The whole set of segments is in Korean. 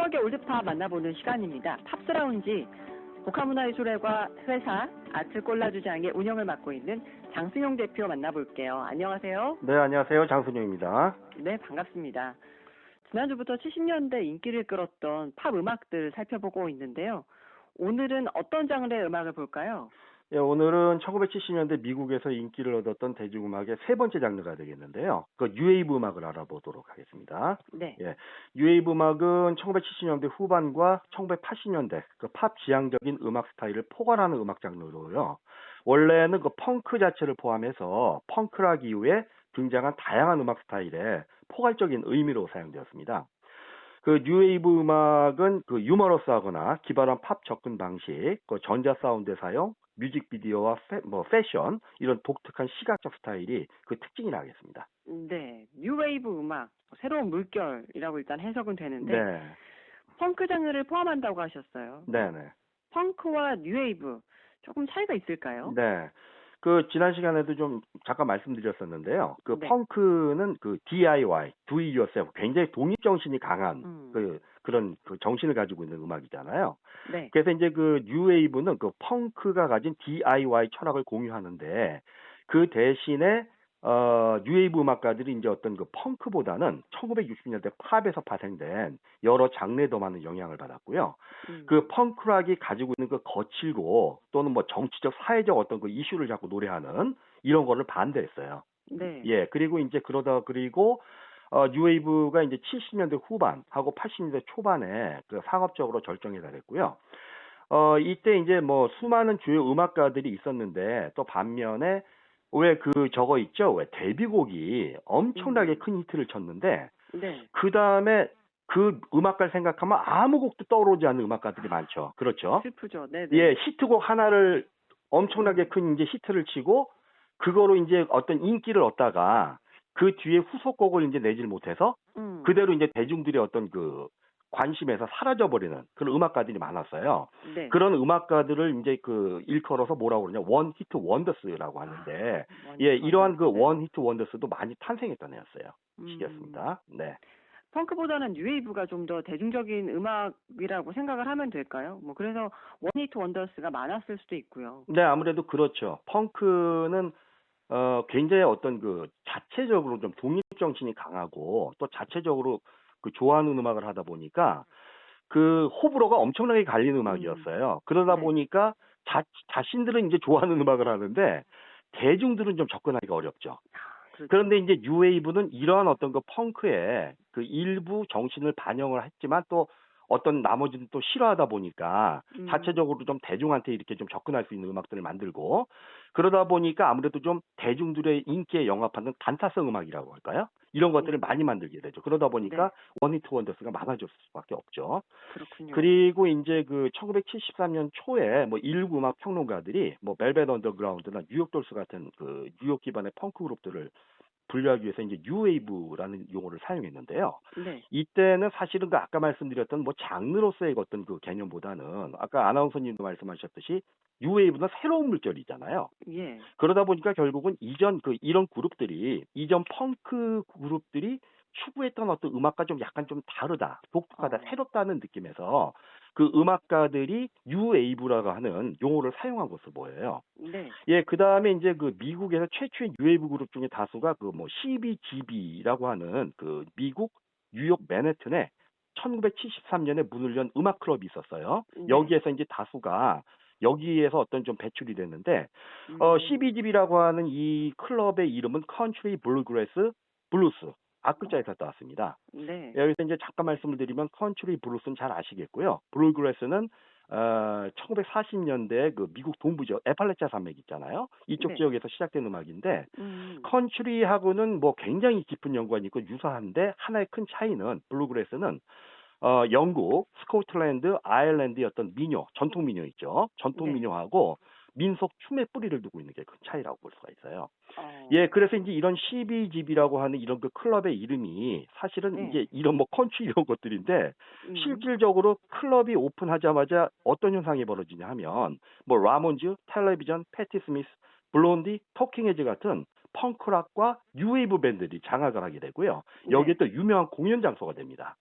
추억의 올드팝 만나보는 시간입니다. 팝스라운지 복합문화예술회과 회사 아트콜라주장의 운영을 맡고 있는 장순용 대표 만나볼게요. 안녕하세요. 네, 안녕하세요. 장순영입니다. 네, 반갑습니다. 지난주부터 70년대 인기를 끌었던 팝 음악들 살펴보고 있는데요. 오늘은 어떤 장르의 음악을 볼까요? 예, 오늘은 1970년대 미국에서 인기를 얻었던 대중음악의 세 번째 장르가 되겠는데요. 그 뉴웨이브 음악을 알아보도록 하겠습니다. 네. 예, 뉴웨이브 음악은 1970년대 후반과 1980년대 그 팝 지향적인 음악 스타일을 포괄하는 음악 장르로요. 원래는 그 펑크 자체를 포함해서 펑크락 이후에 등장한 다양한 음악 스타일의 포괄적인 의미로 사용되었습니다. 그 뉴웨이브 음악은 그 유머러스하거나 기발한 팝 접근 방식, 그 전자 사운드 사용, 뮤직비디오와 패션 이런 독특한 시각적 스타일이 그 특징이라 하겠습니다. 네, 뉴웨이브 음악, 새로운 물결이라고 일단 해석은 되는데 네, 펑크 장르를 포함한다고 하셨어요. 네, 네, 펑크와 뉴웨이브 조금 차이가 있을까요? 네. 그 지난 시간에도 좀 잠깐 말씀드렸었는데요. 그 네. 펑크는 그 DIY, Do It Yourself, 굉장히 독립 정신이 강한 그런 그 정신을 가지고 있는 음악이잖아요. 네. 그래서 이제 그 뉴웨이브는 그 펑크가 가진 DIY 철학을 공유하는데 그 대신에 뉴웨이브 음악가들이 이제 어떤 그 펑크보다는 1960년대 팝에서 파생된 여러 장르에 더 많은 영향을 받았고요. 그 펑크락이 가지고 있는 그 거칠고 또는 뭐 정치적 사회적 어떤 그 이슈를 자꾸 노래하는 이런 거를 반대했어요. 네. 예, 그리고 이제 그리고 뉴웨이브가 이제 70년대 후반하고 80년대 초반에 그 상업적으로 절정에 달했고요. 이때 이제 뭐 수많은 주요 음악가들이 있었는데 또 반면에 왜 그 저거 있죠? 왜 데뷔곡이 엄청나게 큰 히트를 쳤는데 네. 그 다음에 그 음악가를 생각하면 아무 곡도 떠오르지 않는 음악가들이 많죠. 그렇죠? 슬프죠. 네. 예, 히트곡 하나를 엄청나게 큰 이제 히트를 치고 그거로 이제 어떤 인기를 얻다가 그 뒤에 후속곡을 이제 내질 못해서 그대로 이제 대중들의 어떤 그 관심에서 사라져버리는 그런 음악가들이 많았어요. 네. 그런 음악가들을 이제 그 일컬어서 뭐라고 그러냐, 원 히트 원더스라고 하는데, 예, 이러한 그 원 히트 원더스도 많이 탄생했던 애였어요. 시기였습니다. 네. 펑크보다는 뉴웨이브가 좀 더 대중적인 음악이라고 생각을 하면 될까요? 뭐 그래서 원히트 원더스가 많았을 수도 있고요. 네, 아무래도 그렇죠. 펑크는 굉장히 어떤 그 자체적으로 좀 독립 정신이 강하고 또 자체적으로 그 좋아하는 음악을 하다 보니까 그 호불호가 엄청나게 갈리는 음악이었어요. 그러다 네. 보니까 자신들은 이제 좋아하는 음악을 하는데 대중들은 좀 접근하기가 어렵죠. 그렇죠. 그런데 이제 뉴웨이브는 이러한 어떤 그 펑크의 그 일부 정신을 반영을 했지만 또 어떤 나머지는 또 싫어하다 보니까 자체적으로 좀 대중한테 이렇게 좀 접근할 수 있는 음악들을 만들고 그러다 보니까 아무래도 좀 대중들의 인기에 영합하는 단타성 음악이라고 할까요? 이런 것들을 많이 만들게 되죠. 그러다 보니까 원히트 원더스가 많아질 수밖에 없죠. 그렇군요. 그리고 이제 그 1973년 초에 뭐 일부 음악 평론가들이 뭐 벨벳 언더그라운드나 뉴욕 돌스 같은 그 뉴욕 기반의 펑크 그룹들을 분류하기 위해서 이제 뉴웨이브라는 용어를 사용했는데요. 네. 이때는 사실은 그 아까 말씀드렸던 뭐 장르로서의 어떤 그 개념보다는 아까 아나운서님도 말씀하셨듯이 뉴웨이브는 새로운 물결이잖아요. 예. 그러다 보니까 결국은 이전 그 이런 그룹들이 이전 펑크 그룹들이 추구했던 어떤 음악과 좀 약간 좀 다르다, 독특하다, 새롭다는 느낌에서 그 음악가들이 뉴웨이브라고 하는 용어를 사용한 것으로 보여요. 네. 예, 그 다음에 이제 그 미국에서 최초의 뉴웨이브 그룹 중에 다수가 그 뭐 CBGB라고 하는 그 미국 뉴욕 맨해튼에 1973년에 문을 연 음악 클럽이 있었어요. 네. 여기에서 이제 다수가 여기에서 어떤 좀 배출이 됐는데, CBGB라고 하는 이 클럽의 이름은 컨트리 블루그래스 블루스 앞글자에서 따왔습니다. 네. 여기서 이제 잠깐 말씀을 드리면 컨트리 블루스는 잘 아시겠고요. 블루그래스는 1940년대 그 미국 동부죠. 에팔레차 산맥 있잖아요. 이쪽 네. 지역에서 시작된 음악인데 컨트리하고는 뭐 굉장히 깊은 연관이 있고 유사한데 하나의 큰 차이는 블루그래스는 영국, 스코틀랜드, 아일랜드의 어떤 민요, 전통 민요 있죠. 전통 민요하고 민속 춤의 뿌리를 두고 있는 게 큰 차이라고 볼 수가 있어요. 예, 그래서 이제 이런 CBGB라고 하는 이런 그 클럽의 이름이 사실은 이제 이런 뭐 컨트리 이런 것들인데 실질적으로 클럽이 오픈하자마자 어떤 현상이 벌어지냐 하면 뭐 라몬즈, 텔레비전, 패티 스미스, 블론디, 토킹 헤즈 같은 펑크락과 뉴웨이브 밴드들이 장악을 하게 되고요. 여기에 또 유명한 공연 장소가 됩니다.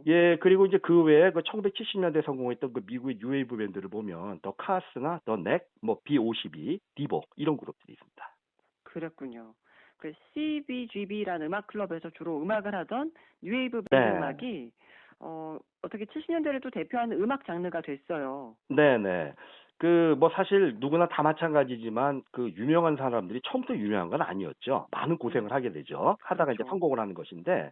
예, 그리고 이제 그 외에 그 1970년대 성공했던 그 미국의 뉴웨이브 밴드를 보면 더 카스나 더 넥, 뭐 B52, 디보 이런 그룹들이 있습니다. 그랬군요. 그 CBGB라는 음악 클럽에서 주로 음악을 하던 뉴웨이브 밴드 네. 음악이 어떻게 70년대를 또 대표하는 음악 장르가 됐어요. 네네. 그 뭐 사실 누구나 다 마찬가지지만 그 유명한 사람들이 처음부터 유명한 건 아니었죠. 많은 고생을 하게 되죠. 하다가 이제 그렇죠. 성공을 하는 것인데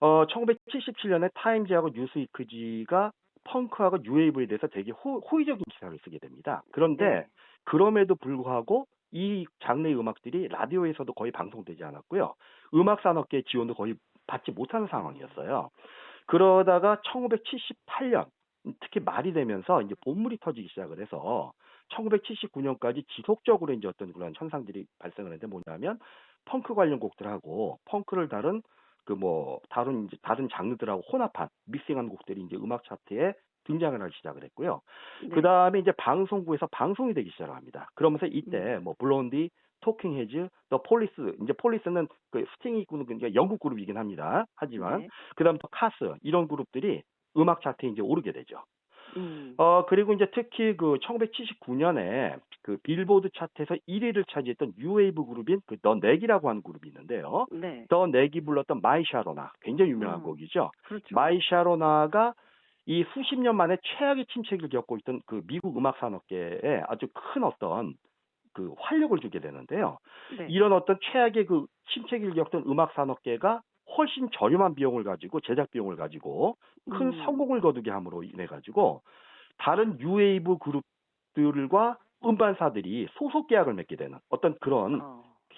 1977년에 타임즈하고 뉴스위크지가 펑크하고 뉴웨이브에 대해서 되게 호의적인 기사를 쓰게 됩니다. 그런데 네. 그럼에도 불구하고 이 장르의 음악들이 라디오에서도 거의 방송되지 않았고요. 음악 산업계의 지원도 거의 받지 못하는 상황이었어요. 그러다가 1978년 특히 말이 되면서 이제 본물이 터지기 시작을 해서 1979년까지 지속적으로 이제 어떤 그런 현상들이 발생을 했는데 뭐냐면 펑크 관련 곡들하고 펑크를 다룬 그 뭐 다른 이제 다른 장르들하고 혼합한 믹싱한 곡들이 이제 음악 차트에 등장을 하기 시작을 했고요. 네. 그 다음에 이제 방송국에서 방송이 되기 시작을 합니다. 그러면서 이때 뭐 블론디, 토킹 헤즈, 더 폴리스, 이제 폴리스는 그 스팅이 이끄는 그러니까 영국 그룹이긴 합니다. 하지만 네. 그다음 또 카스 이런 그룹들이 음악 차트에 이제 오르게 되죠. 음. 그리고 이제 특히 그 1979년에 그 빌보드 차트에서 1위를 차지했던 뉴웨이브 그룹인 그 더 넥이라고 하는 그룹이 있는데요. 네. 더 넥이 불렀던 마이 샤로나 굉장히 유명한 곡이죠. 그렇죠. 마이 샤로나가 이 수십 년 만에 최악의 침체기를 겪고 있던 그 미국 음악 산업계에 아주 큰 어떤 그 활력을 주게 되는데요. 네. 이런 어떤 최악의 그 침체기를 겪던 음악 산업계가 훨씬 저렴한 비용을 가지고 제작 비용을 가지고 큰 성공을 거두게 함으로 인해 가지고 다른 뉴웨이브 그룹들과 음반사들이 소속 계약을 맺게 되는 어떤 그런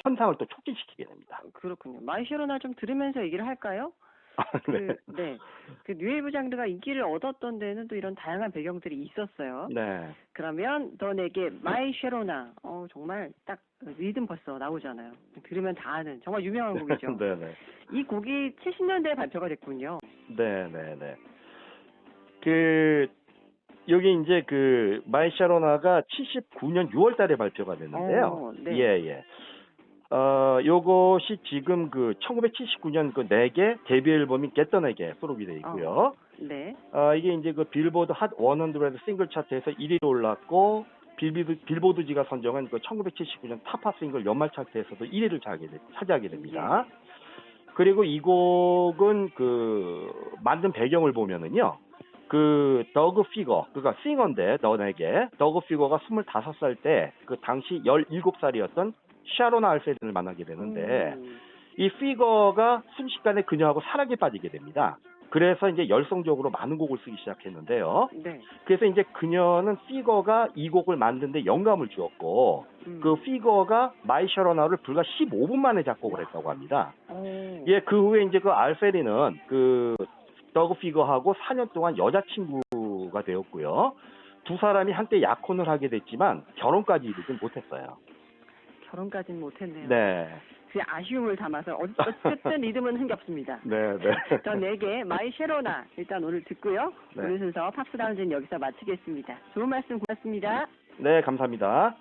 현상을 또 촉진시키게 됩니다. 그렇군요. 마이쉐로나 좀 들으면서 얘기를 할까요? 네. 그 뉴웨이브 장르가 인기를 얻었던 데는 또 이런 다양한 배경들이 있었어요. 네. 그러면 더 내게 마이 쉐로나 정말 딱 리듬 벌써 나오잖아요. 들으면 다 아는 정말 유명한 곡이죠. 네네. 이 곡이 70년대에 발표가 됐군요. 네네네. 그 여기 이제 그 마이 샤로나가 79년 6월달에 발표가 됐는데요. 네. 예. 요것이 지금 그 1979년 그 4개 데뷔 앨범인 Get the Neg에 수록이 되어 있고요. 네. 이게 이제 그 빌보드 핫 100 싱글 차트에서 1위로 올랐고 빌보드지가 선정한 그 1979년 탑 싱글 연말 차트에서도 1위를 차지하게 됩니다. 그리고 이 곡은 그 만든 배경을 보면은요. 그 더그 피거, 그러니까 싱어인데 너에게 더그 피거가 25살 때 그 당시 17살이었던 샤로나 알페린을 만나게 되는데 이 피거가 순식간에 그녀하고 사랑에 빠지게 됩니다. 그래서 이제 열성적으로 많은 곡을 쓰기 시작했는데요. 네. 그래서 이제 그녀는 피거가 이 곡을 만드는데 영감을 주었고 그 피거가 마이 샤로나를 불과 15분 만에 작곡을 했다고 합니다. 예, 그 후에 이제 그 알페린은 그 더그 피거하고 4년 동안 여자친구가 되었고요. 두 사람이 한때 약혼을 하게 됐지만 결혼까지 이르진 못했어요. 결혼까지는 못했네요. 네. 그 아쉬움을 담아서 어쨌든 리듬은 흥겹습니다. 네. 더 내게 마이 쉐로나 일단 오늘 듣고요. 네. 오늘 순서 팝스 라운지는 여기서 마치겠습니다. 좋은 말씀 고맙습니다. 네, 감사합니다.